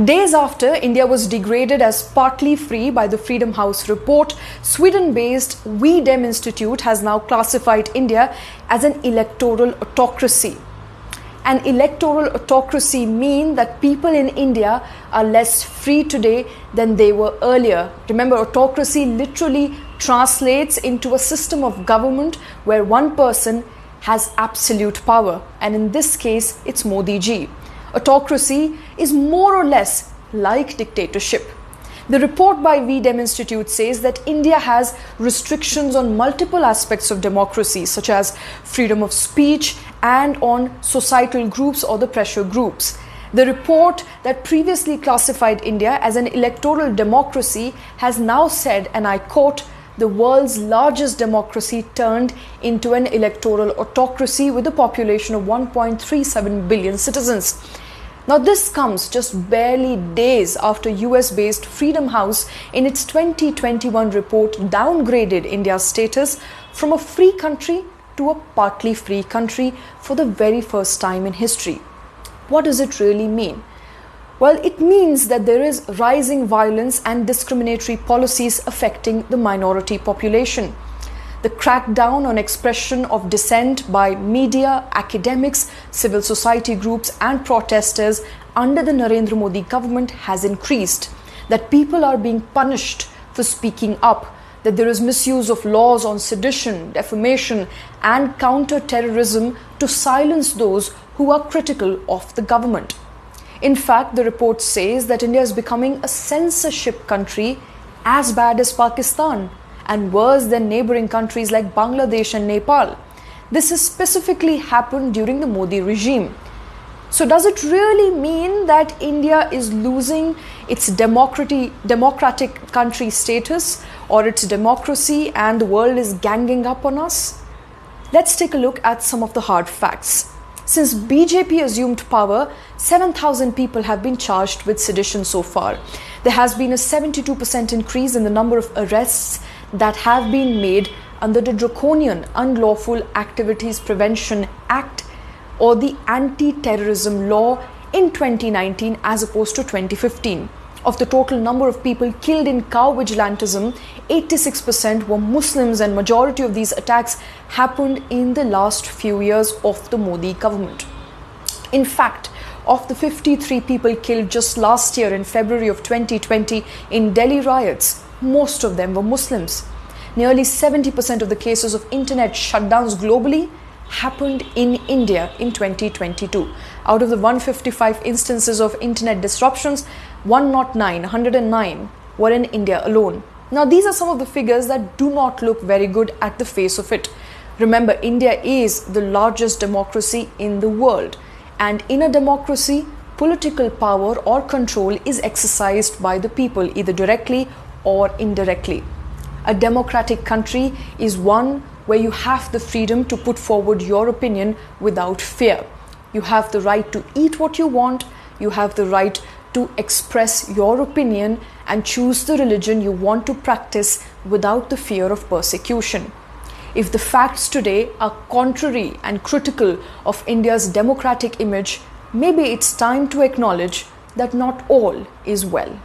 Days after India was degraded as partly free by the Freedom House report, Sweden-based We Dem Institute has now classified India as an electoral autocracy. An electoral autocracy means that people in India are less free today than they were earlier. Remember, autocracy literally translates into a system of government where one person has absolute power, and in this case, it's Modi ji. Autocracy is more or less like dictatorship. The report by We Dem Institute says that India has restrictions on multiple aspects of democracy, such as freedom of speech and on societal groups or the pressure groups. The report that previously classified India as an electoral democracy has now said, and I quote, "The world's largest democracy turned into an electoral autocracy with a population of 1.37 billion citizens." Now, this comes just barely days after US-based Freedom House in its 2021 report downgraded India's status from a free country to a partly free country for the very first time in history. What does it really mean? Well, it means that there is rising violence and discriminatory policies affecting the minority population. The crackdown on expression of dissent by media, academics, civil society groups and protesters under the Narendra Modi government has increased. That people are being punished for speaking up, that there is misuse of laws on sedition, defamation and counter-terrorism to silence those who are critical of the government. In fact, the report says that India is becoming a censorship country as bad as Pakistan and worse than neighboring countries like Bangladesh and Nepal. This has specifically happened during the Modi regime. So does it really mean that India is losing its democratic country status or its democracy and the world is ganging up on us? Let's take a look at some of the hard facts. Since BJP assumed power, 7,000 people have been charged with sedition so far. There has been a 72% increase in the number of arrests that have been made under the draconian Unlawful Activities Prevention Act or the Anti-Terrorism Law in 2019 as opposed to 2015. Of the total number of people killed in cow vigilantism, 86% were Muslims, and majority of these attacks happened in the last few years of the Modi government. In fact, of the 53 people killed just last year in February of 2020 in Delhi riots, most of them were Muslims. Nearly 70% of the cases of internet shutdowns globally happened in India in 2022. Out of the 155 instances of internet disruptions, 109 were in India alone. Now, these are some of the figures that do not look very good at the face of it. Remember, India is the largest democracy in the world. And in a democracy, political power or control is exercised by the people, either directly or indirectly. A democratic country is one where you have the freedom to put forward your opinion without fear. You have the right to eat what you want. You have the right to express your opinion and choose the religion you want to practice without the fear of persecution. If the facts today are contrary and critical of India's democratic image, maybe it's time to acknowledge that not all is well.